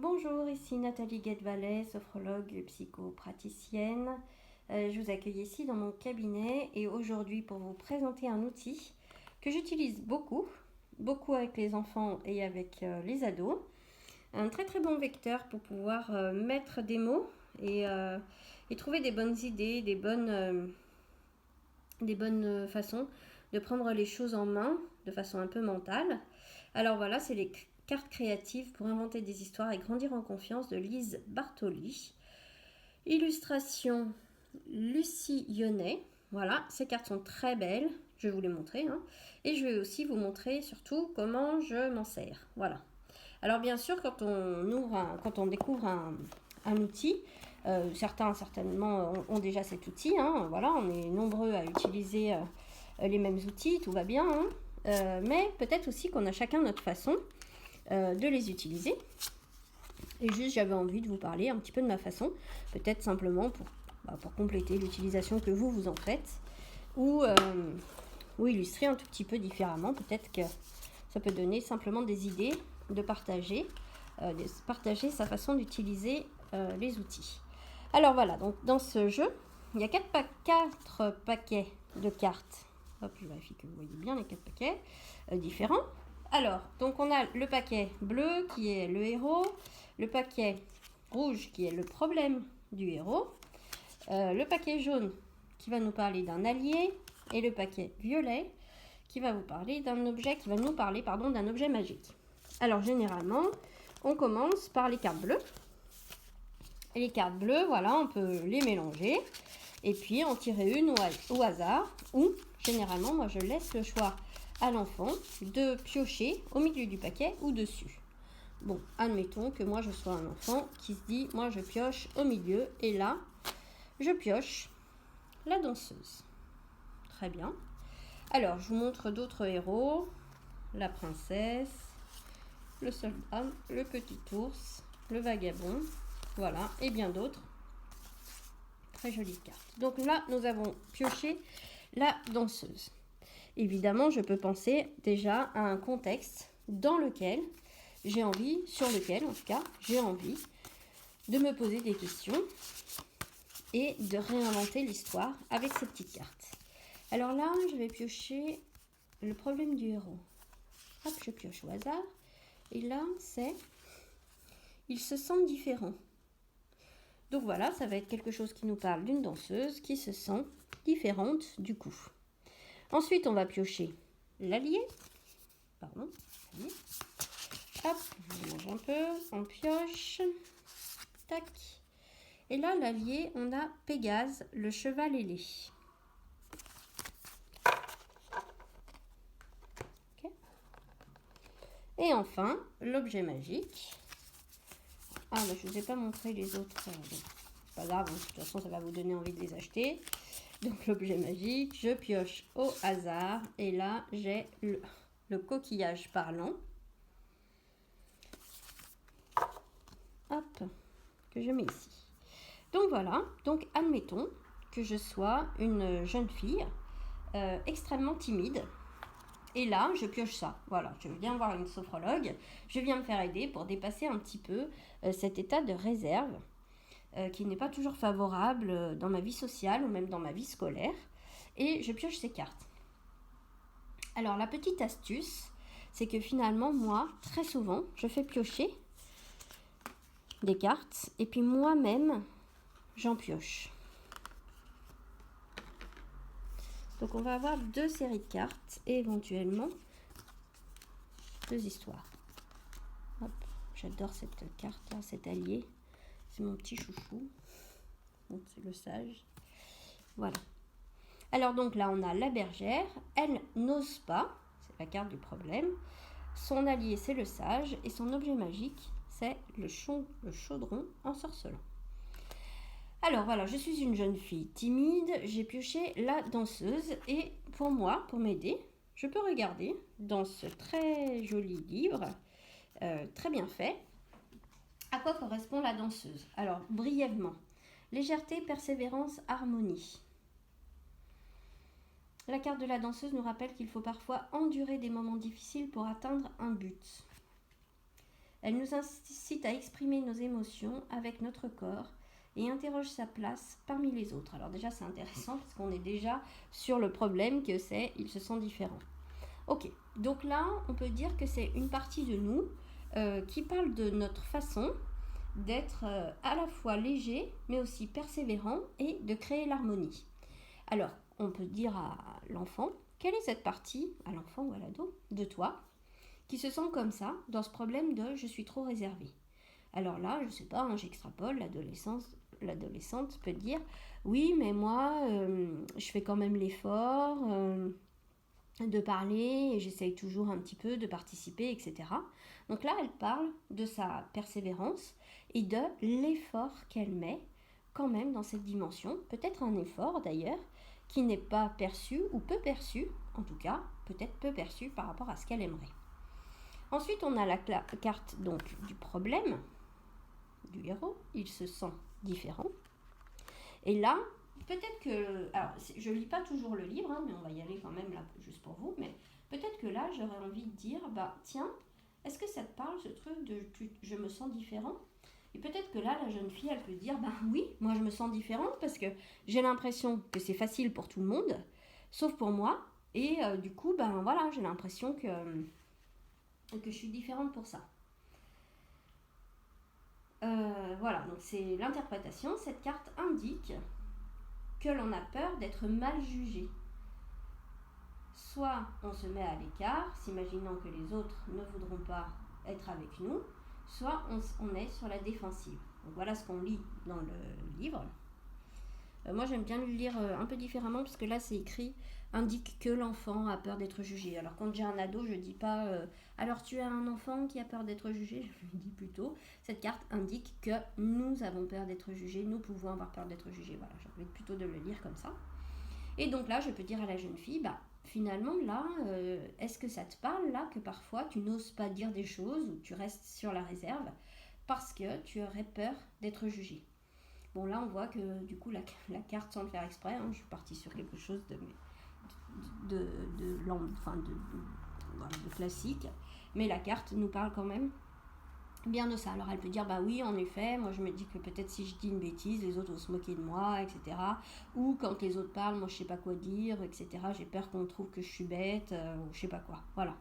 Bonjour, ici Nathalie Guedvalet, sophrologue psychopraticienne. Je vous accueille ici dans mon cabinet et aujourd'hui pour vous présenter un outil que j'utilise beaucoup avec les enfants et avec les ados. Un très très bon vecteur pour pouvoir mettre des mots et trouver des bonnes idées, des bonnes façons de prendre les choses en main de façon un peu mentale. Alors voilà, c'est les cartes créatives pour inventer des histoires et grandir en confiance de Lise Bartoli. Illustration Lucie Yonnet. Voilà, ces cartes sont très belles, je vais vous les montrer. Et je vais aussi vous montrer surtout comment je m'en sers. Voilà. Alors bien sûr, quand on découvre un outil, certains certainement ont déjà cet outil. Voilà, on est nombreux à utiliser les mêmes outils, tout va bien. Mais peut-être aussi qu'on a chacun notre façon de les utiliser. Et juste, j'avais envie de vous parler un petit peu de ma façon, peut-être simplement pour compléter l'utilisation que vous en faites, ou illustrer un tout petit peu différemment. Peut-être que ça peut donner simplement des idées de partager sa façon d'utiliser les outils. Alors voilà, donc dans ce jeu, il y a 4 paquets de cartes. Hop, je vérifie que vous voyez bien les 4 paquets différents. Alors, donc on a le paquet bleu qui est le héros, le paquet rouge qui est le problème du héros, le paquet jaune qui va nous parler d'un allié et le paquet violet qui va vous parler d'un objet, d'un objet magique. Alors généralement, on commence par les cartes bleues. Et les cartes bleues, voilà, on peut les mélanger et puis en tirer une au hasard, ou généralement, moi je laisse le choix à l'enfant de piocher au milieu du paquet ou dessus. Bon, admettons que moi je sois un enfant qui se dit, moi je pioche au milieu et là, je pioche la danseuse. Très bien. Alors, je vous montre d'autres héros, la princesse, le soldat, le petit ours, le vagabond, voilà, et bien d'autres. Très jolie carte. Donc là, nous avons pioché la danseuse. Évidemment, je peux penser déjà à un contexte sur lequel j'ai envie de me poser des questions et de réinventer l'histoire avec ces petites cartes. Alors là, je vais piocher le problème du héros. Hop, je pioche au hasard. Et là, c'est il se sent différent. Donc voilà, ça va être quelque chose qui nous parle d'une danseuse qui se sent différente du coup. Ensuite, on va piocher l'allié. Pardon. Hop, on mélange un peu, on pioche. Tac. Et là, l'allié, on a Pégase, le cheval ailé. Okay. Et enfin, l'objet magique. Ah, mais je ne vous ai pas montré les autres. C'est pas grave, de toute façon, ça va vous donner envie de les acheter. Donc, l'objet magique, je pioche au hasard. Et là, j'ai le coquillage parlant. Hop, que je mets ici. Donc, voilà. Donc, admettons que je sois une jeune fille extrêmement timide. Et là, je pioche ça. Voilà, je viens voir une sophrologue. Je viens me faire aider pour dépasser un petit peu cet état de réserve qui n'est pas toujours favorable dans ma vie sociale ou même dans ma vie scolaire. Et je pioche ces cartes. Alors, la petite astuce, c'est que finalement, moi, très souvent, je fais piocher des cartes et puis moi-même, j'en pioche. Donc, on va avoir 2 séries de cartes et éventuellement 2 histoires. Hop, j'adore cette carte-là, cet allié. C'est mon petit chouchou. Donc, c'est le sage. Voilà. Alors, donc là, on a la bergère. Elle n'ose pas. C'est la carte du problème. Son allié, c'est le sage. Et son objet magique, c'est le chaudron ensorcelant. Alors voilà, je suis une jeune fille timide, j'ai pioché la danseuse et pour moi, pour m'aider, je peux regarder dans ce très joli livre, très bien fait, à quoi correspond la danseuse. Alors brièvement, légèreté, persévérance, harmonie. La carte de la danseuse nous rappelle qu'il faut parfois endurer des moments difficiles pour atteindre un but. Elle nous incite à exprimer nos émotions avec notre corps et interroge sa place parmi les autres. Alors déjà, c'est intéressant parce qu'on est déjà sur le problème que c'est, ils se sentent différents. Ok, donc là, on peut dire que c'est une partie de nous qui parle de notre façon d'être à la fois léger, mais aussi persévérant et de créer l'harmonie. Alors, on peut dire à l'enfant, quelle est cette partie, à l'enfant ou à l'ado, de toi, qui se sent comme ça, dans ce problème de je suis trop réservé. Alors là, je sais pas, j'extrapole, l'adolescente peut dire, oui, mais moi, je fais quand même l'effort de parler, et j'essaye toujours un petit peu de participer, etc. Donc là, elle parle de sa persévérance et de l'effort qu'elle met quand même dans cette dimension. Peut-être un effort d'ailleurs qui n'est pas perçu ou peu perçu, en tout cas peut-être peu perçu par rapport à ce qu'elle aimerait. Ensuite, on a la carte donc du problème du héros. Il se sent différent. Et là, peut-être que... Alors, je lis pas toujours le livre, mais on va y aller quand même là, juste pour vous. Mais peut-être que là, j'aurais envie de dire, tiens, est-ce que ça te parle, ce truc de je me sens différent? Et peut-être que là, la jeune fille, elle peut dire, oui, moi je me sens différente parce que j'ai l'impression que c'est facile pour tout le monde, sauf pour moi. Et du coup, voilà, j'ai l'impression que je suis différente pour ça. Voilà, donc c'est l'interprétation. Cette carte indique que l'on a peur d'être mal jugé. Soit on se met à l'écart, s'imaginant que les autres ne voudront pas être avec nous, soit on est sur la défensive. Donc voilà ce qu'on lit dans le livre. Moi j'aime bien le lire un peu différemment parce que là c'est écrit indique que l'enfant a peur d'être jugé. Alors quand j'ai un ado, je dis pas alors tu as un enfant qui a peur d'être jugé, je lui dis plutôt cette carte indique que nous avons peur d'être jugés, nous pouvons avoir peur d'être jugés. Voilà, j'ai envie plutôt de le lire comme ça. Et donc là, je peux dire à la jeune fille, finalement là, est-ce que ça te parle là que parfois tu n'oses pas dire des choses ou tu restes sur la réserve parce que tu aurais peur d'être jugé? Bon là, on voit que du coup la carte, sans le faire exprès, je suis partie sur quelque chose de classique, mais la carte nous parle quand même bien de ça. Alors elle peut dire oui, en effet, moi je me dis que peut-être si je dis une bêtise, les autres vont se moquer de moi, etc. Ou quand les autres parlent, moi je sais pas quoi dire, etc. J'ai peur qu'on trouve que je suis bête, ou je sais pas quoi. Voilà.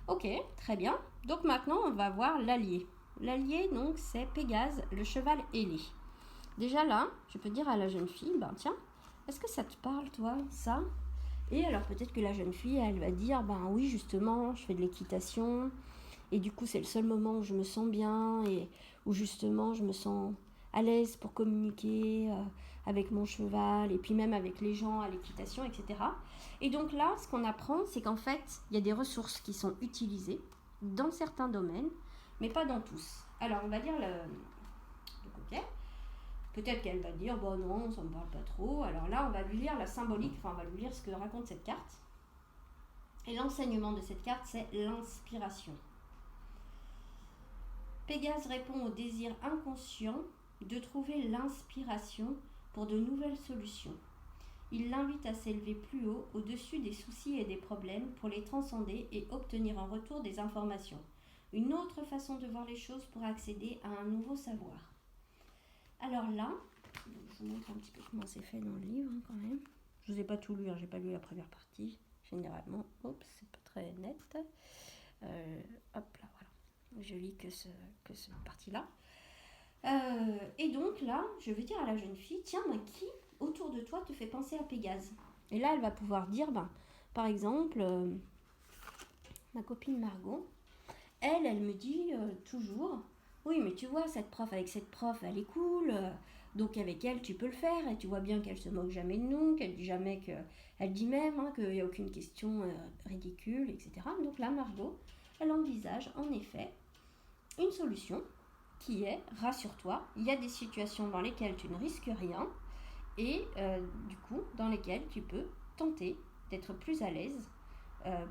Ok, très bien. Donc maintenant on va voir l'allié. L'allié, donc, c'est Pégase, le cheval ailé. Déjà là, je peux dire à la jeune fille, tiens, est-ce que ça te parle, toi, ça? Et alors peut-être que la jeune fille, elle va dire, oui, justement, je fais de l'équitation, et du coup, c'est le seul moment où je me sens bien, et où justement, je me sens à l'aise pour communiquer avec mon cheval, et puis même avec les gens à l'équitation, etc. Et donc là, ce qu'on apprend, c'est qu'en fait, il y a des ressources qui sont utilisées dans certains domaines, mais pas dans tous. Alors, on va lire le coquet. Peut-être qu'elle va dire, non, ça me parle pas trop. Alors là, on va lui lire la symbolique, on va lui lire ce que raconte cette carte. Et l'enseignement de cette carte, c'est l'inspiration. Pégase répond au désir inconscient de trouver l'inspiration pour de nouvelles solutions. Il l'invite à s'élever plus haut, au-dessus des soucis et des problèmes, pour les transcender et obtenir en retour des informations. Une autre façon de voir les choses pour accéder à un nouveau savoir. Alors là, je vous montre un petit peu comment c'est fait dans le livre quand même. Je vous ai pas tout lu, j'ai pas lu la première partie. Généralement, c'est pas très net. Hop là, voilà. Je lis que cette partie-là. Et donc là, je vais dire à la jeune fille, tiens, qui autour de toi te fait penser à Pégase? Et là, elle va pouvoir dire, par exemple, ma copine Margot, elle me dit toujours, oui, mais tu vois, avec cette prof, elle est cool, donc avec elle, tu peux le faire, et tu vois bien qu'elle se moque jamais de nous, qu'elle dit jamais elle dit même qu'il n'y a aucune question ridicule, etc. Donc là, Margot, elle envisage en effet une solution qui est, rassure-toi, il y a des situations dans lesquelles tu ne risques rien et du coup dans lesquelles tu peux tenter d'être plus à l'aise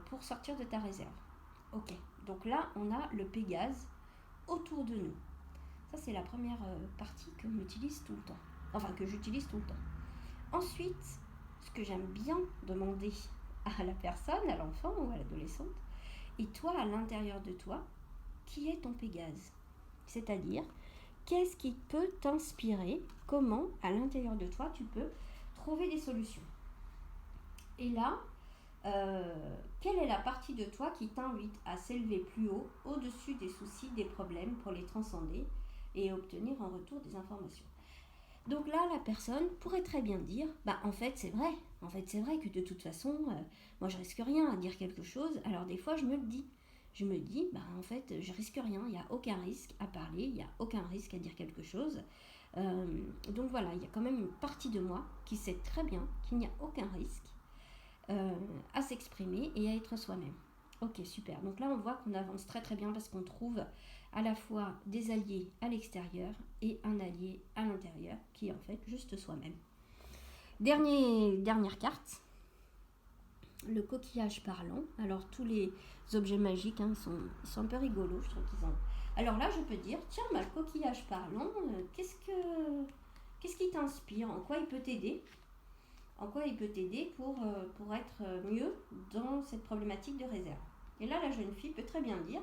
pour sortir de ta réserve. Ok, donc là on a le Pégase autour de nous. Ça c'est la première partie que j'utilise tout le temps. Ensuite, ce que j'aime bien demander à la personne, à l'enfant ou à l'adolescente, et toi à l'intérieur de toi, qui est ton Pégase. C'est-à-dire, qu'est-ce qui peut t'inspirer? Comment, à l'intérieur de toi, tu peux trouver des solutions? Et là, quelle est la partie de toi qui t'invite à s'élever plus haut, au-dessus des soucis, des problèmes, pour les transcender et obtenir en retour des informations? Donc là, la personne pourrait très bien dire, en fait c'est vrai. En fait c'est vrai que de toute façon, moi je risque rien à dire quelque chose. Alors des fois je me le dis. Je me dis, en fait je risque rien. Il n'y a aucun risque à parler, il n'y a aucun risque à dire quelque chose. Donc voilà, il y a quand même une partie de moi qui sait très bien qu'il n'y a aucun risque à s'exprimer et à être soi-même. Ok, super. Donc là, on voit qu'on avance très très bien parce qu'on trouve à la fois des alliés à l'extérieur et un allié à l'intérieur qui est en fait juste soi-même. Dernière carte, le coquillage parlant. Alors tous les objets magiques sont un peu rigolos, je trouve qu'ils ont. Alors là, je peux dire, tiens, le coquillage parlant, qu'est-ce qui t'inspire? En quoi il peut t'aider? En quoi il peut t'aider pour être mieux dans cette problématique de réserve? Et là, la jeune fille peut très bien dire,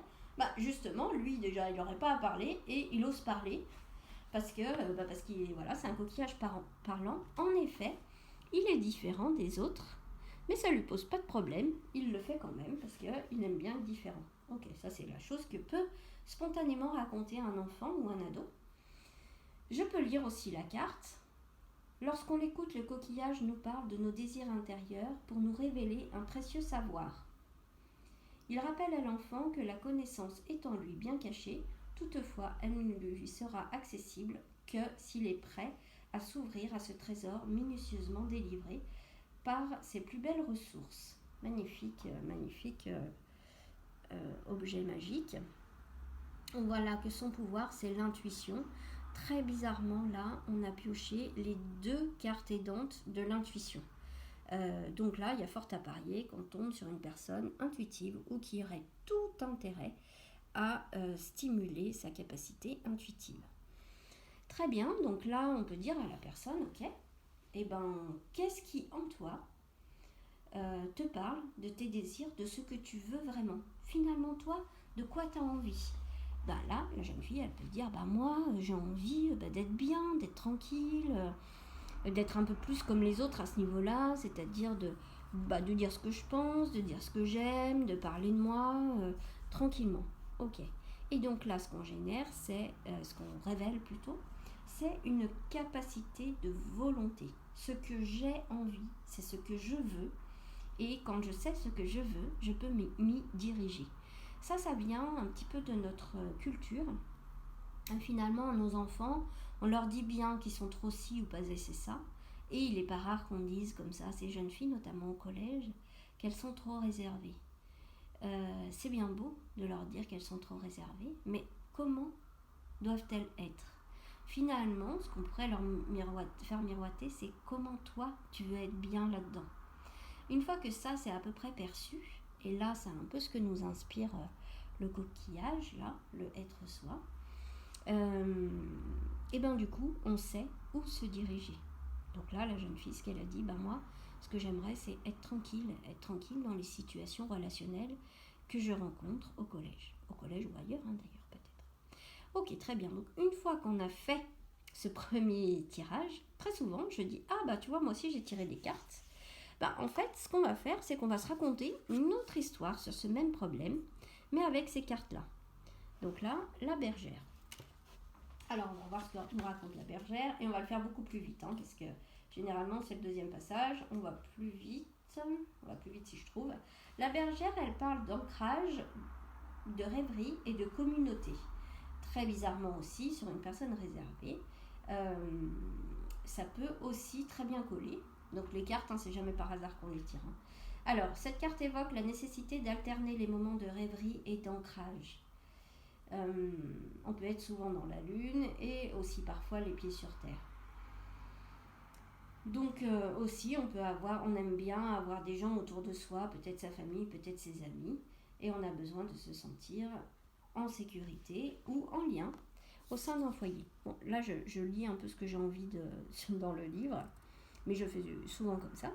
justement, lui déjà, il n'aurait pas à parler et il ose parler parce qu'il voilà, c'est un coquillage parlant. En effet, il est différent des autres, mais ça lui pose pas de problème. Il le fait quand même parce qu'il aime bien être différent. Ok, ça c'est la chose que peut spontanément raconter un enfant ou un ado. Je peux lire aussi la carte. Lorsqu'on écoute, le coquillage nous parle de nos désirs intérieurs pour nous révéler un précieux savoir. Il rappelle à l'enfant que la connaissance est en lui bien cachée, toutefois elle ne lui sera accessible que s'il est prêt à s'ouvrir à ce trésor minutieusement délivré par ses plus belles ressources. Magnifique objet magique. On voit là que son pouvoir, c'est l'intuition. Très bizarrement, là, on a pioché les 2 cartes aidantes de l'intuition. Donc là, il y a fort à parier qu'on tombe sur une personne intuitive ou qui aurait tout intérêt à stimuler sa capacité intuitive. Très bien, donc là, on peut dire à la personne, ok, qu'est-ce qui en toi te parle de tes désirs, de ce que tu veux vraiment? Finalement, toi, de quoi tu as envie? Là, la jeune fille, elle peut dire, moi, j'ai envie d'être bien, d'être tranquille, d'être un peu plus comme les autres à ce niveau-là, c'est-à-dire de dire ce que je pense, de dire ce que j'aime, de parler de moi tranquillement. Ok. Et donc là, ce qu'on génère, c'est ce qu'on révèle plutôt, c'est une capacité de volonté. Ce que j'ai envie, c'est ce que je veux. Et quand je sais ce que je veux, je peux m'y diriger. Ça vient un petit peu de notre culture. Et finalement, nos enfants, on leur dit bien qu'ils sont trop ci ou pas assez ça. Et il n'est pas rare qu'on dise comme ça à ces jeunes filles, notamment au collège, qu'elles sont trop réservées. C'est bien beau de leur dire qu'elles sont trop réservées, mais comment doivent-elles être? Finalement, ce qu'on pourrait leur faire miroiter, c'est comment toi, tu veux être bien là-dedans. Une fois que ça, c'est à peu près perçu, et là, c'est un peu ce que nous inspire le coquillage, là, le être soi, et du coup, on sait où se diriger. Donc là, la jeune fille, ce qu'elle a dit, moi, ce que j'aimerais, c'est être tranquille dans les situations relationnelles que je rencontre au collège ou ailleurs, d'ailleurs, peut-être. Ok, très bien. Donc, une fois qu'on a fait ce premier tirage, très souvent, je dis, tu vois, moi aussi, j'ai tiré des cartes. En fait, ce qu'on va faire, c'est qu'on va se raconter une autre histoire sur ce même problème, mais avec ces cartes-là. Donc là, la bergère. Alors, on va voir ce que nous raconte la bergère, et on va le faire beaucoup plus vite, parce que généralement, c'est le deuxième passage. On va plus vite si je trouve. La bergère, elle parle d'ancrage, de rêverie et de communauté. Très bizarrement aussi, sur une personne réservée, ça peut aussi très bien coller. Donc les cartes, c'est jamais par hasard qu'on les tire. Alors, cette carte évoque la nécessité d'alterner les moments de rêverie et d'ancrage. On peut être souvent dans la lune et aussi parfois les pieds sur terre. Donc aussi, on aime bien avoir des gens autour de soi, peut-être sa famille, peut-être ses amis, et on a besoin de se sentir en sécurité ou en lien au sein d'un foyer. Bon, là, je lis un peu ce que j'ai envie dans le livre, mais je fais souvent comme ça.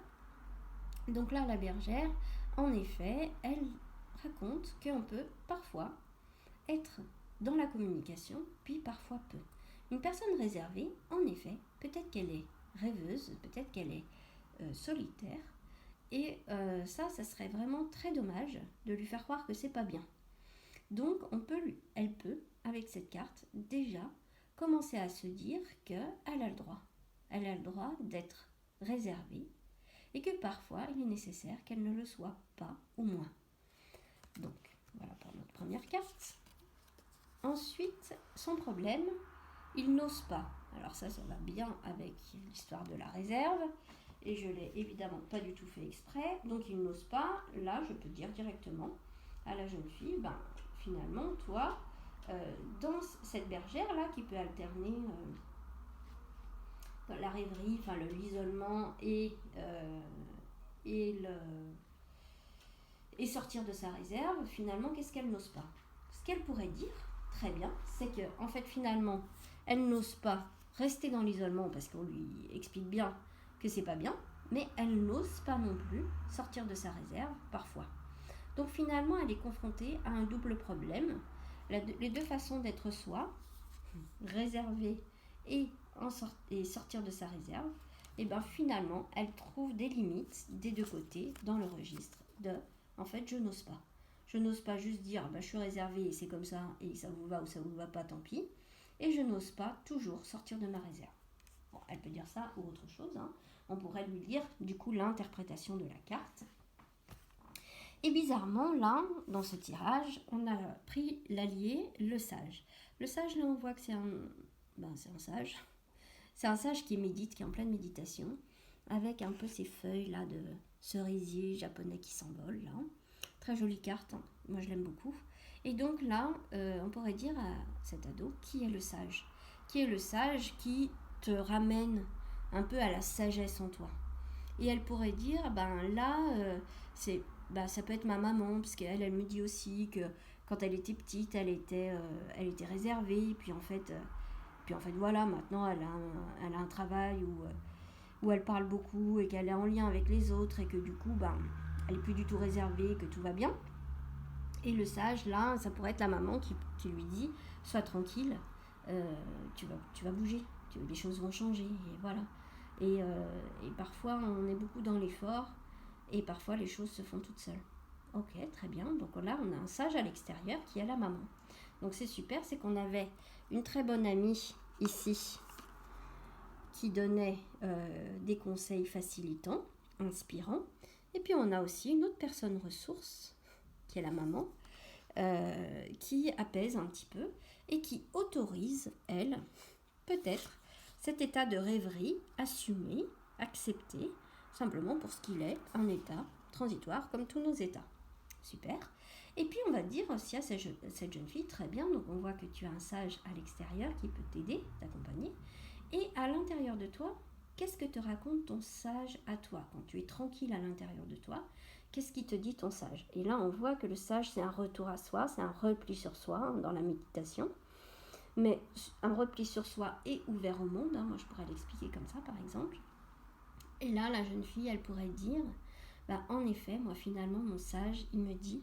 Donc là, la bergère, en effet, elle raconte qu'on peut parfois être dans la communication, puis parfois peu. Une personne réservée, en effet, peut-être qu'elle est rêveuse, peut-être qu'elle est solitaire, et ça serait vraiment très dommage de lui faire croire que c'est pas bien. Donc elle peut, avec cette carte, déjà commencer à se dire qu'elle a le droit. Elle a le droit d'être réservée et que parfois il est nécessaire qu'elle ne le soit pas ou moins. Donc voilà pour notre première carte. Ensuite, son problème, il n'ose pas. Alors ça va bien avec l'histoire de la réserve. Et je l'ai évidemment pas du tout fait exprès. Donc il n'ose pas. Là, je peux dire directement à la jeune fille, finalement, toi, dans cette bergère-là qui peut alterner la rêverie, l'isolement et sortir de sa réserve, finalement, qu'est-ce qu'elle n'ose pas? Ce qu'elle pourrait dire, très bien, c'est que, en fait, finalement, elle n'ose pas rester dans l'isolement parce qu'on lui explique bien que c'est pas bien, mais elle n'ose pas non plus sortir de sa réserve, parfois. Donc, finalement, elle est confrontée à un double problème. Les deux façons d'être soi, réservée et sortir de sa réserve, et bien finalement, elle trouve des limites des deux côtés dans le registre de en fait, je n'ose pas. Je n'ose pas juste dire je suis réservée et c'est comme ça et ça vous va ou ça vous va pas, tant pis. Et je n'ose pas toujours sortir de ma réserve. Bon, elle peut dire ça ou autre chose. On pourrait lui dire du coup l'interprétation de la carte. Et bizarrement, là, dans ce tirage, on a pris l'allié, le sage. Le sage, là, on voit que c'est un sage. C'est un sage qui médite, qui est en pleine méditation, avec un peu ces feuilles-là de cerisier japonais qui s'envolent, là. Très jolie carte, moi je l'aime beaucoup. Et donc là, on pourrait dire à cet ado, qui est le sage? Qui est le sage qui te ramène un peu à la sagesse en toi? Et elle pourrait dire, ça peut être ma maman, parce qu'elle me dit aussi que quand elle était petite, elle était réservée, puis en fait voilà, maintenant elle a un travail où elle parle beaucoup et qu'elle est en lien avec les autres et que du coup, elle est plus du tout réservée, que tout va bien. Et le sage, là, ça pourrait être la maman qui lui dit, sois tranquille, tu vas bouger, les choses vont changer, et voilà. Et parfois, on est beaucoup dans l'effort, et parfois, les choses se font toutes seules. Ok, très bien. Donc là, on a un sage à l'extérieur qui est la maman. Donc c'est super, c'est qu'on avait une très bonne amie ici qui donnait des conseils facilitants, inspirants. Et puis on a aussi une autre personne ressource, qui est la maman, qui apaise un petit peu et qui autorise, elle, peut-être, cet état de rêverie assumé, accepté, simplement pour ce qu'il est, un état transitoire comme tous nos états. Super. Et puis on va dire aussi à cette jeune fille, très bien, donc on voit que tu as un sage à l'extérieur qui peut t'aider, t'accompagner. Et à l'intérieur de toi, qu'est-ce que te raconte ton sage à toi? Quand tu es tranquille à l'intérieur de toi, qu'est-ce qui te dit ton sage? Et là, on voit que le sage, c'est un retour à soi, c'est un repli sur soi dans la méditation. Mais un repli sur soi et ouvert au monde, moi je pourrais l'expliquer comme ça par exemple. Et là, la jeune fille, elle pourrait dire, en effet, moi finalement, mon sage, il me dit,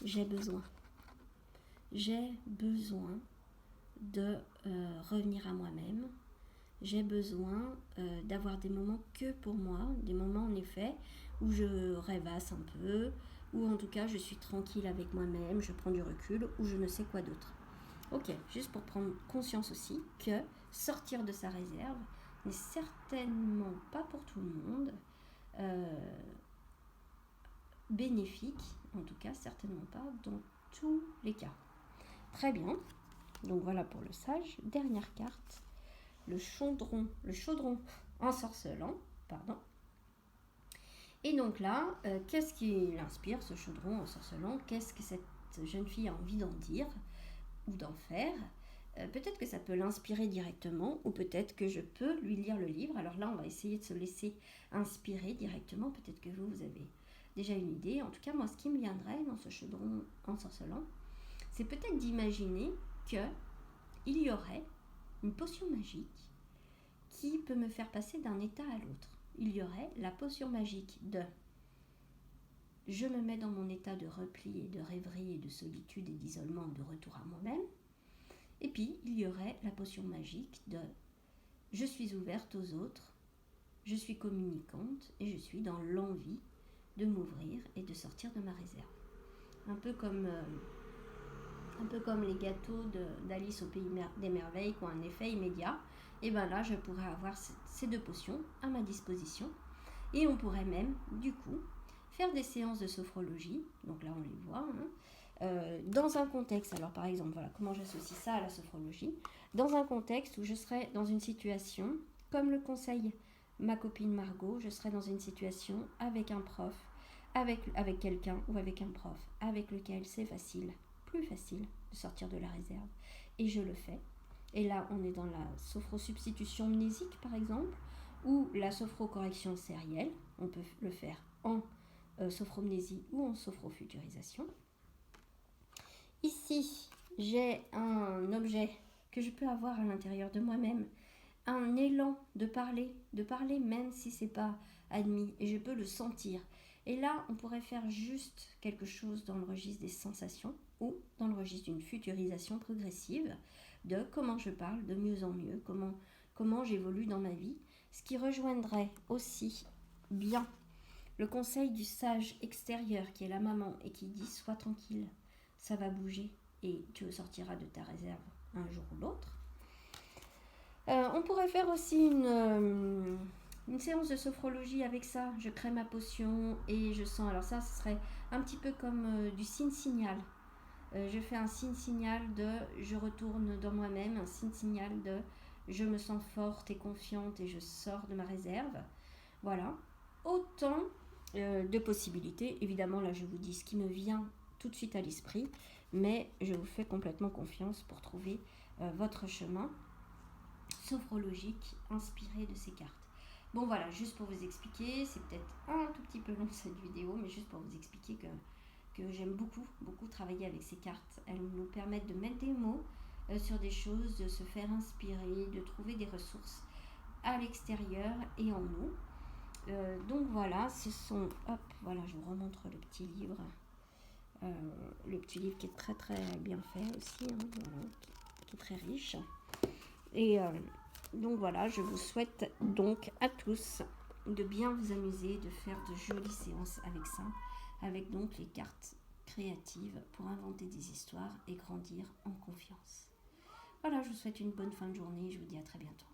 j'ai besoin de revenir à moi-même. J'ai besoin d'avoir des moments que pour moi, des moments en effet où je rêvasse un peu, ou en tout cas je suis tranquille avec moi-même, je prends du recul, ou je ne sais quoi d'autre. Ok, juste pour prendre conscience aussi que sortir de sa réserve n'est certainement pas pour tout le monde bénéfique, en tout cas certainement pas dans tous les cas. Très bien, donc voilà pour le sage. Dernière carte, le chaudron ensorcelant, pardon. Et donc là, qu'est-ce qui l'inspire, ce chaudron ensorcelant? Qu'est-ce que cette jeune fille a envie d'en dire ou d'en faire? Peut-être que ça peut l'inspirer directement, ou peut-être que je peux lui lire le livre. Alors là, on va essayer de se laisser inspirer directement. Peut-être que vous avez déjà une idée. En tout cas, moi, ce qui me viendrait dans ce chaudron ensorcelant, c'est peut-être d'imaginer qu'il y aurait une potion magique qui peut me faire passer d'un état à l'autre. Il y aurait la potion magique de je me mets dans mon état de repli et de rêverie et de solitude et d'isolement, de retour à moi-même. Et puis, il y aurait la potion magique de je suis ouverte aux autres, je suis communicante et je suis dans l'envie de m'ouvrir et de sortir de ma réserve. Un peu comme les gâteaux d'Alice au Pays des Merveilles qui ont un effet immédiat. Et bien là, je pourrais avoir ces 2 potions à ma disposition. Et on pourrait même, du coup, faire des séances de sophrologie. Donc là, on les voit. Dans un contexte, alors par exemple, voilà comment j'associe ça à la sophrologie. Dans un contexte où je serais dans une situation, comme le conseille ma copine Margot, je serais dans une situation avec un prof, avec quelqu'un ou avec un prof, avec lequel c'est plus facile de sortir de la réserve. Et je le fais. Et là, on est dans la sophrosubstitution mnésique, par exemple, ou la sophrocorrection sérielle. On peut le faire en sophromnésie ou en sophrofuturisation. Ici, j'ai un objet que je peux avoir à l'intérieur de moi-même, un élan de parler même si c'est pas admis, et je peux le sentir. Et là, on pourrait faire juste quelque chose dans le registre des sensations ou dans le registre d'une futurisation progressive de comment je parle de mieux en mieux, comment j'évolue dans ma vie, ce qui rejoindrait aussi bien le conseil du sage extérieur qui est la maman et qui dit sois tranquille, ça va bouger et tu sortiras de ta réserve un jour ou l'autre. On pourrait faire aussi une séance de sophrologie avec ça. Je crée ma potion et je sens. Alors ça, ce serait un petit peu comme du signe-signal. Je fais un signe-signal de je retourne dans moi-même, un signe-signal de je me sens forte et confiante et je sors de ma réserve. Voilà. Autant de possibilités. Évidemment, là, je vous dis ce qui me vient tout de suite à l'esprit, mais je vous fais complètement confiance pour trouver votre chemin sophrologique inspiré de ces cartes. Bon voilà, juste pour vous expliquer, c'est peut-être un tout petit peu long cette vidéo, mais juste pour vous expliquer que j'aime beaucoup travailler avec ces cartes. Elles nous permettent de mettre des mots sur des choses, de se faire inspirer, de trouver des ressources à l'extérieur et en nous. Donc voilà, ce sont... Hop, voilà, je vous remontre le petit livre. Le petit livre qui est très très bien fait aussi, hein, voilà, qui est très riche. Et donc voilà, je vous souhaite donc à tous de bien vous amuser, de faire de jolies séances avec ça, avec donc les cartes créatives pour inventer des histoires et grandir en confiance. Voilà, je vous souhaite une bonne fin de journée et je vous dis à très bientôt.